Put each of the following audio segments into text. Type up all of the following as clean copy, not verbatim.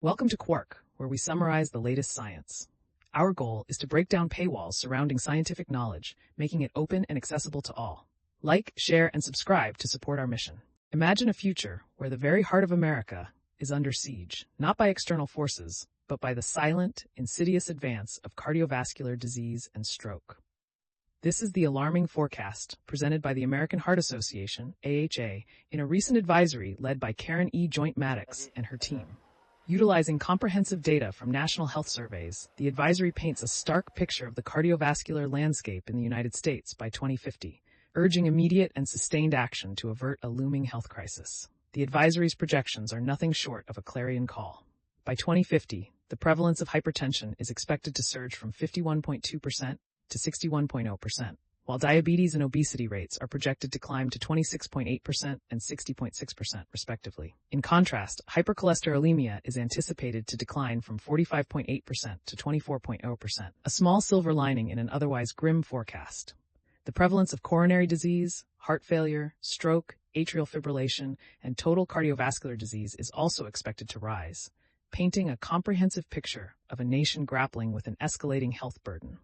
Welcome to Qwarke, where we summarize the latest science. Our goal is to break down paywalls surrounding scientific knowledge, making it open and accessible to all. Like, share, and subscribe to support our mission. Imagine a future where the very heart of America is under siege, not by external forces, but by the silent, insidious advance of cardiovascular disease and stroke. This is the alarming forecast presented by the American Heart Association, AHA, in a recent advisory led by Karen E. Joint-Maddox and her team. Utilizing comprehensive data from national health surveys, the advisory paints a stark picture of the cardiovascular landscape in the United States by 2050, urging immediate and sustained action to avert a looming health crisis. The advisory's projections are nothing short of a clarion call. By 2050, the prevalence of hypertension is expected to surge from 51.2% to 61.0%, while diabetes and obesity rates are projected to climb to 26.8% and 60.6%, respectively. In contrast, hypercholesterolemia is anticipated to decline from 45.8% to 24.0%, a small silver lining in an otherwise grim forecast. The prevalence of coronary disease, heart failure, stroke, atrial fibrillation, and total cardiovascular disease is also expected to rise, painting a comprehensive picture of a nation grappling with an escalating health burden.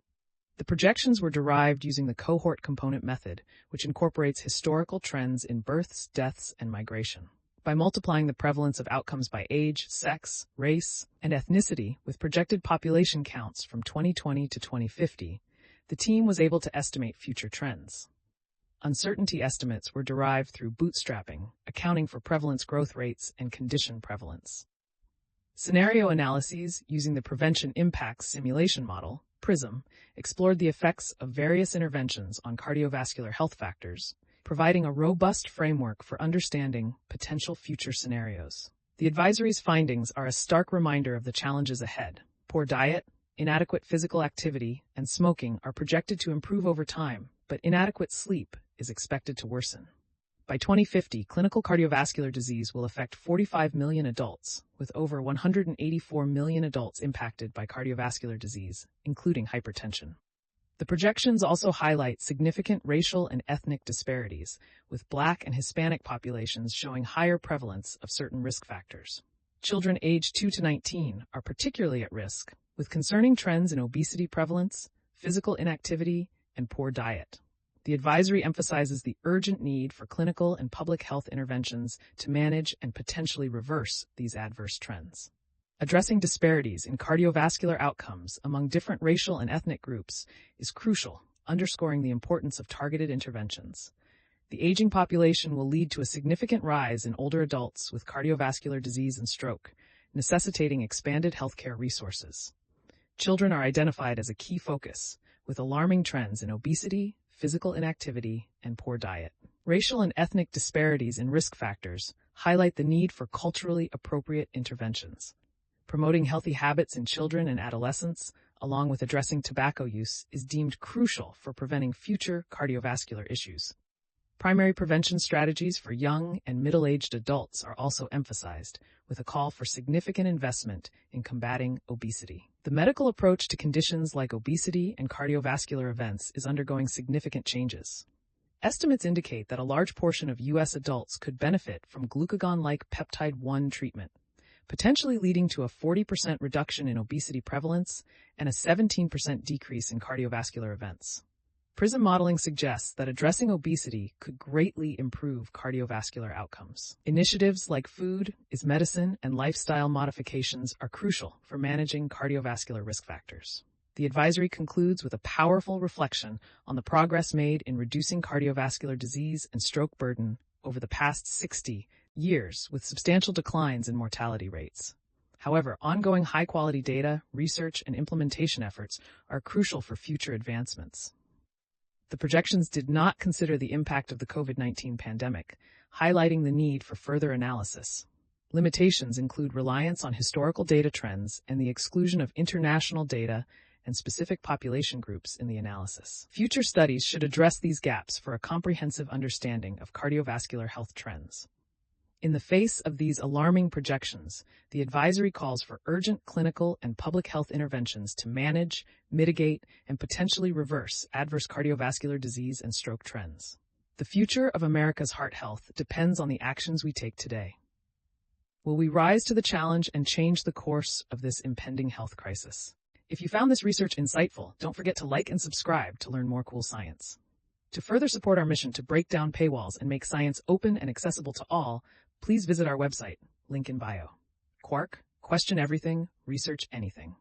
The projections were derived using the cohort component method, which incorporates historical trends in births, deaths, and migration. By multiplying the prevalence of outcomes by age, sex, race, and ethnicity with projected population counts from 2020 to 2050, the team was able to estimate future trends. Uncertainty estimates were derived through bootstrapping, accounting for prevalence growth rates and condition prevalence. Scenario analyses using the Prevention Impacts Simulation Model, PRISM, explored the effects of various interventions on cardiovascular health factors, providing a robust framework for understanding potential future scenarios. The advisory's findings are a stark reminder of the challenges ahead. Poor diet, inadequate physical activity, and smoking are projected to improve over time, but inadequate sleep is expected to worsen. By 2050, clinical cardiovascular disease will affect 45 million adults, with over 184 million adults impacted by cardiovascular disease, including hypertension. The projections also highlight significant racial and ethnic disparities, with Black and Hispanic populations showing higher prevalence of certain risk factors. Children aged 2 to 19 are particularly at risk, with concerning trends in obesity prevalence, physical inactivity, and poor diet. The advisory emphasizes the urgent need for clinical and public health interventions to manage and potentially reverse these adverse trends. Addressing disparities in cardiovascular outcomes among different racial and ethnic groups is crucial, underscoring the importance of targeted interventions. The aging population will lead to a significant rise in older adults with cardiovascular disease and stroke, necessitating expanded healthcare resources. Children are identified as a key focus, with alarming trends in obesity, physical inactivity, and poor diet. Racial and ethnic disparities in risk factors highlight the need for culturally appropriate interventions. Promoting healthy habits in children and adolescents, along with addressing tobacco use, is deemed crucial for preventing future cardiovascular issues. Primary prevention strategies for young and middle-aged adults are also emphasized, with a call for significant investment in combating obesity. The medical approach to conditions like obesity and cardiovascular events is undergoing significant changes. Estimates indicate that a large portion of U.S. adults could benefit from glucagon-like peptide-1 treatment, potentially leading to a 40% reduction in obesity prevalence and a 17% decrease in cardiovascular events. PRISM modeling suggests that addressing obesity could greatly improve cardiovascular outcomes. Initiatives like food is medicine and lifestyle modifications are crucial for managing cardiovascular risk factors. The advisory concludes with a powerful reflection on the progress made in reducing cardiovascular disease and stroke burden over the past 60 years, with substantial declines in mortality rates. However, ongoing high-quality data, research, and implementation efforts are crucial for future advancements. The projections did not consider the impact of the COVID-19 pandemic, highlighting the need for further analysis. Limitations include reliance on historical data trends and the exclusion of international data and specific population groups in the analysis. Future studies should address these gaps for a comprehensive understanding of cardiovascular health trends. In the face of these alarming projections, the advisory calls for urgent clinical and public health interventions to manage, mitigate, and potentially reverse adverse cardiovascular disease and stroke trends. The future of America's heart health depends on the actions we take today. Will we rise to the challenge and change the course of this impending health crisis? If you found this research insightful, don't forget to like and subscribe to learn more cool science. To further support our mission to break down paywalls and make science open and accessible to all, please visit our website, link in bio. Qwarke, question everything, research anything.